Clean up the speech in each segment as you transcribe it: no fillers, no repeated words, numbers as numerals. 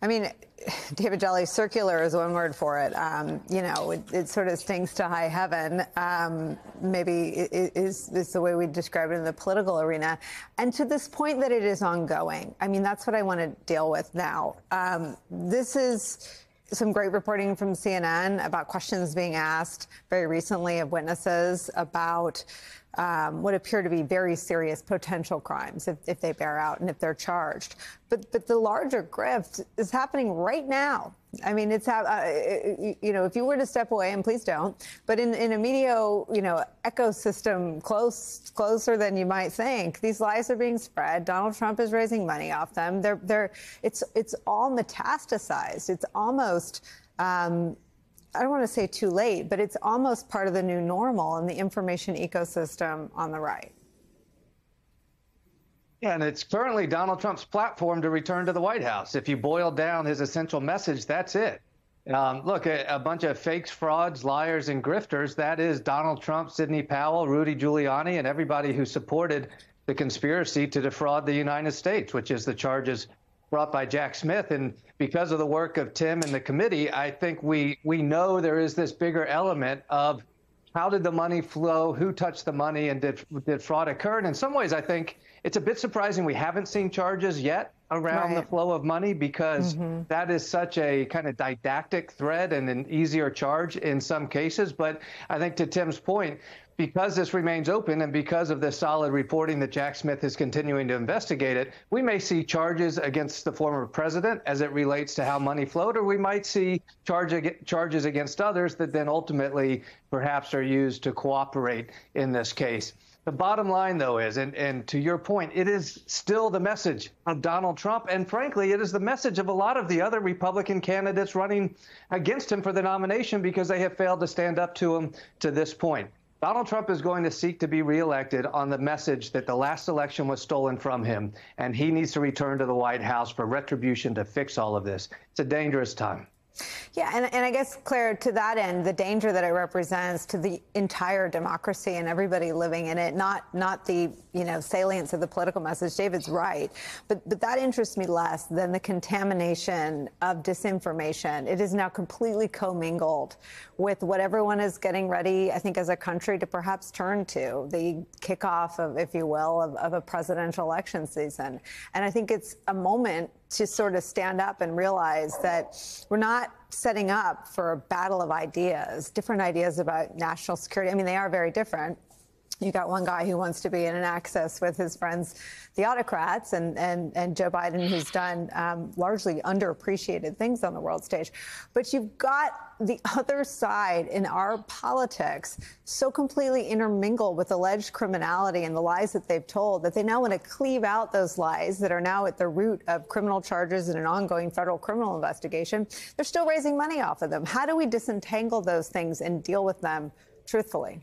I mean, David Jolly, circular is one word for it. It sort of stinks to high heaven. Maybe is the way we describe it in the political arena. And to this point that it is ongoing. I mean, that's what I want to deal with now. This is some great reporting from CNN about questions being asked very recently of witnesses about what appear to be very serious potential crimes if they bear out and if they're charged. But the larger grift is happening right now. I mean, it's if you were to step away, and please don't, but in a media ecosystem closer than you might think, these lies are being spread. Donald Trump is raising money off them. It's all metastasized. It's almost I don't want to say too late, but it's almost part of the new normal in the information ecosystem on the right. Yeah, and it's currently Donald Trump's platform to return to the White House. If you boil down his essential message, that's it. Look, a bunch of fakes, frauds, liars, and grifters. That is Donald Trump, Sidney Powell, Rudy Giuliani, and everybody who supported the conspiracy to defraud the United States, which is the charges brought by Jack Smith. And because of the work of Tim and the committee, I think we know there is this bigger element of how did the money flow, who touched the money, and did fraud occur? And in some ways, I think it's a bit surprising we haven't seen charges yet around the flow of money, because that is such a kind of didactic thread and an easier charge in some cases. But I think to Tim's point, because this remains open and because of the solid reporting that Jack Smith is continuing to investigate it, we may see charges against the former president as it relates to how money flowed, or we might see charges against others that then ultimately perhaps are used to cooperate in this case. The bottom line, though, is, and to your point, it is still the message of Donald Trump. And frankly, it is the message of a lot of the other Republican candidates running against him for the nomination, because they have failed to stand up to him to this point. Donald Trump is going to seek to be reelected on the message that the last election was stolen from him, and he needs to return to the White House for retribution to fix all of this. It's a dangerous time. Yeah, and I guess, Claire, to that end, the danger that it represents to the entire democracy and everybody living in it, not the salience of the political message. David's right, but that interests me less than the contamination of disinformation. It is now completely commingled with what everyone is getting ready, I think, as a country to perhaps turn to the kickoff of, if you will, of a presidential election season. And I think it's a moment to sort of stand up and realize that we're not setting up for a battle of ideas, different ideas about national security. I mean, they are very different. You got one guy who wants to be in an axis with his friends, the autocrats, and Joe Biden, who's done largely underappreciated things on the world stage. But you've got the other side in our politics so completely intermingled with alleged criminality and the lies that they've told that they now want to cleave out those lies that are now at the root of criminal charges and an ongoing federal criminal investigation. They're still raising money off of them. How do we disentangle those things and deal with them truthfully?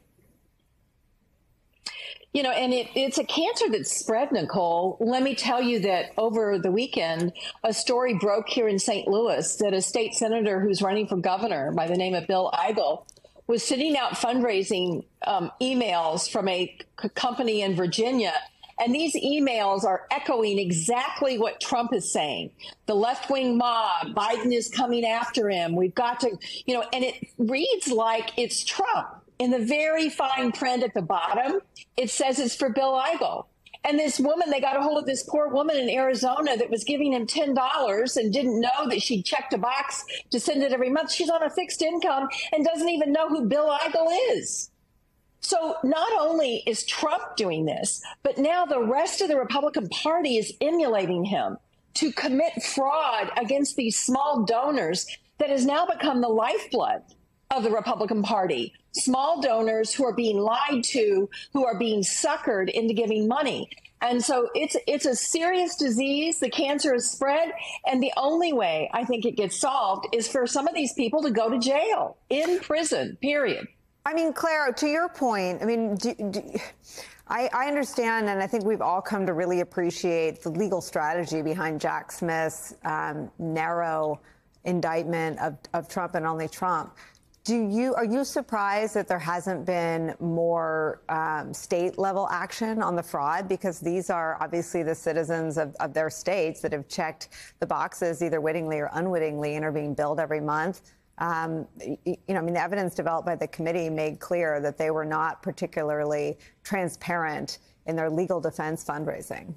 And it's a cancer that's spread, Nicole. Let me tell you that over the weekend, a story broke here in St. Louis that a state senator who's running for governor by the name of Bill Eigel was sending out fundraising emails from a company in Virginia. And these emails are echoing exactly what Trump is saying. The left-wing mob, Biden is coming after him. We've got to, and it reads like it's Trump. In the very fine print at the bottom, it says it's for Bill Eigel. And this woman, they got a hold of this poor woman in Arizona that was giving him $10 and didn't know that she'd checked a box to send it every month. She's on a fixed income and doesn't even know who Bill Eigel is. So not only is Trump doing this, but now the rest of the Republican Party is emulating him to commit fraud against these small donors that has now become the lifeblood of the Republican Party. Small donors who are being lied to, who are being suckered into giving money. And so it's a serious disease. The cancer is spread. And the only way I think it gets solved is for some of these people to go to jail, in prison, period. I mean, Claire, to your point, I mean, I understand, and I think we've all come to really appreciate the legal strategy behind Jack Smith's narrow indictment of Trump and only Trump. Are you surprised that there hasn't been more state level action on the fraud? Because these are obviously the citizens of their states that have checked the boxes either wittingly or unwittingly and are being billed every month. The evidence developed by the committee made clear that they were not particularly transparent in their legal defense fundraising.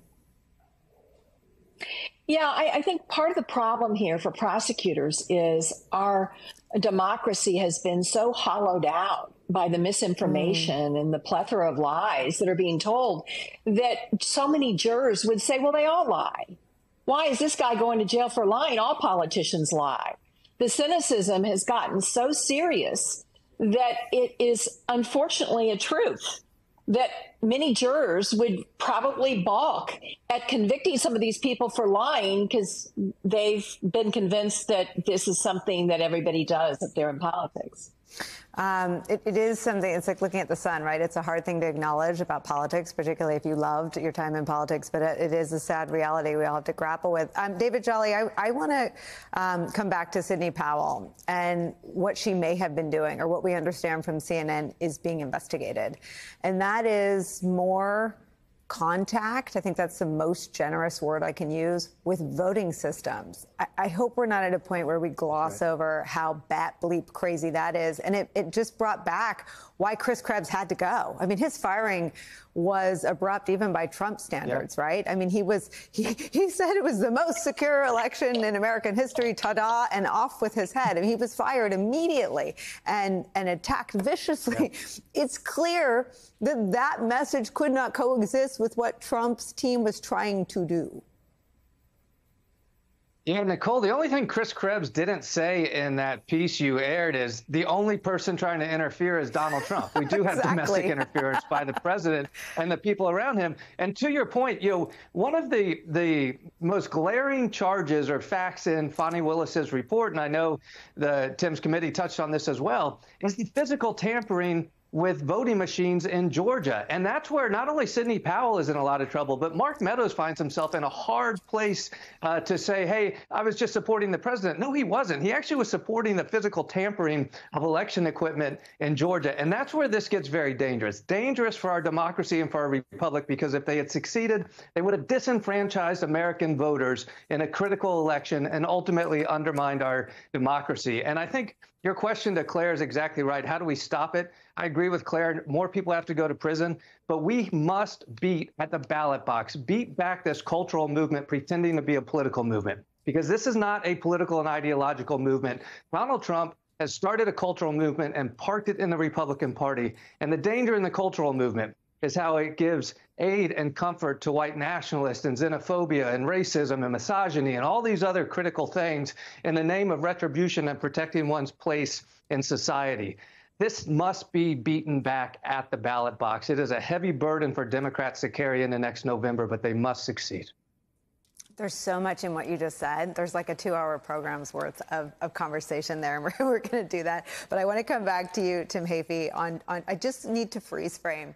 Yeah, I think part of the problem here for prosecutors is our democracy has been so hollowed out by the misinformation and the plethora of lies that are being told that so many jurors would say, well, they all lie. Why is this guy going to jail for lying? All politicians lie. The cynicism has gotten so serious that it is unfortunately a truth that many jurors would probably balk at convicting some of these people for lying because they've been convinced that this is something that everybody does if they're in politics. It is something, it's like looking at the sun, right? It's a hard thing to acknowledge about politics, particularly if you loved your time in politics, but it is a sad reality we all have to grapple with. David Jolly, I want to come back to Sidney Powell and what she may have been doing, or what we understand from CNN is being investigated. And that is more contact, I think that's the most generous word I can use, with voting systems. I hope we're not at a point where we gloss over how bat bleep crazy that is. And it just brought back why Chris Krebs had to go. I mean, his firing was abrupt even by Trump standards, right? I mean, he said it was the most secure election in American history, ta-da, and off with his head. I mean, he was fired immediately and attacked viciously. It's clear that that message could not coexist with what Trump's team was trying to do. Yeah, Nicole, the only thing Chris Krebs didn't say in that piece you aired is the only person trying to interfere is Donald Trump. We do have domestic interference by the president and the people around him. And to your point, one of the most glaring charges or facts in Fani Willis's report, and I know the Tim's committee touched on this as well, is the physical tampering with voting machines in Georgia. And that's where not only Sidney Powell is in a lot of trouble, but Mark Meadows finds himself in a hard place to say, hey, I was just supporting the president. No, he wasn't. He actually was supporting the physical tampering of election equipment in Georgia. And that's where this gets very dangerous. Dangerous for our democracy and for our republic, because if they had succeeded, they would have disenfranchised American voters in a critical election and ultimately undermined our democracy. And I think your question to Claire is exactly right. How do we stop it? I agree with Claire. More people have to go to prison, but we must beat at the ballot box, beat back this cultural movement pretending to be a political movement, because this is not a political and ideological movement. Donald Trump has started a cultural movement and parked it in the Republican Party. And the danger in the cultural movement is how it gives aid and comfort to white nationalists and xenophobia and racism and misogyny and all these other critical things in the name of retribution and protecting one's place in society. This must be beaten back at the ballot box. It is a heavy burden for Democrats to carry in the next November, but they must succeed. There's so much in what you just said. There's like a 2-hour program's worth of conversation there, and we're going to do that. But I want to come back to you, Tim Heaphy, on I just need to freeze frame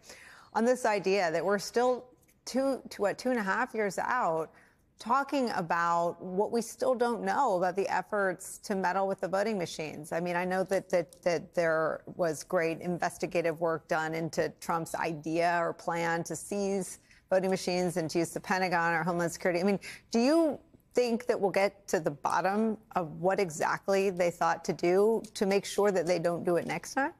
on this idea that we're still 2.5 years out talking about what we still don't know about the efforts to meddle with the voting machines. I mean, I know that there was great investigative work done into Trump's idea or plan to seize voting machines and to use the Pentagon or Homeland Security. I mean, do you think that we'll get to the bottom of what exactly they thought to do to make sure that they don't do it next time?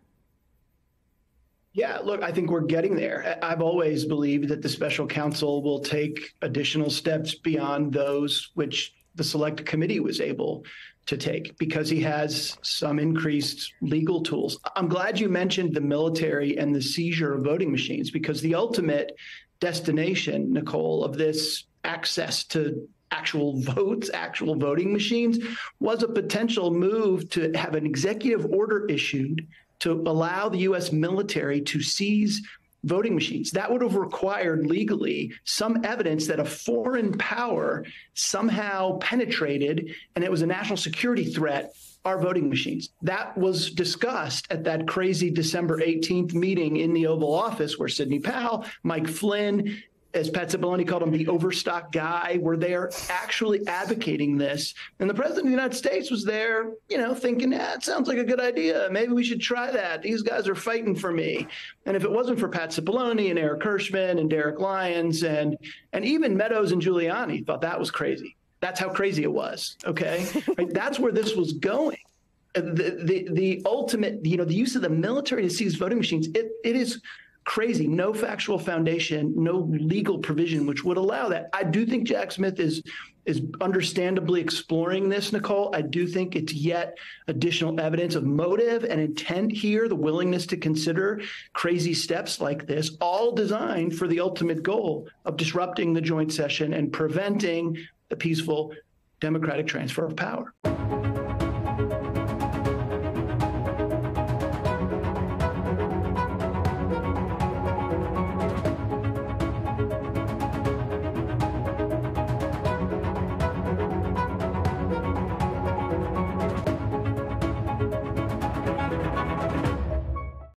Yeah, look, I think we're getting there. I've always believed that the special counsel will take additional steps beyond those which the select committee was able to take, because he has some increased legal tools. I'm glad you mentioned the military and the seizure of voting machines, because the ultimate destination, Nicole, of this access to actual votes, actual voting machines, was a potential move to have an executive order issued to allow the U.S. military to seize voting machines. That would have required legally some evidence that a foreign power somehow penetrated, and it was a national security threat, our voting machines. That was discussed at that crazy December 18th meeting in the Oval Office, where Sidney Powell, Mike Flynn, as Pat Cipollone called him, the overstock guy, were there actually advocating this. And the president of the United States was there, thinking, it sounds like a good idea. Maybe we should try that. These guys are fighting for me. And if it wasn't for Pat Cipollone and Eric Hirschman and Derek Lyons and even Meadows and Giuliani thought that was crazy. That's how crazy it was. Okay. Right? That's where this was going. The ultimate, the use of the military to seize voting machines, it is crazy. No factual foundation, no legal provision which would allow that. I do think Jack Smith is understandably exploring this, Nicole. I do think it's yet additional evidence of motive and intent here, the willingness to consider crazy steps like this, all designed for the ultimate goal of disrupting the joint session and preventing the peaceful democratic transfer of power.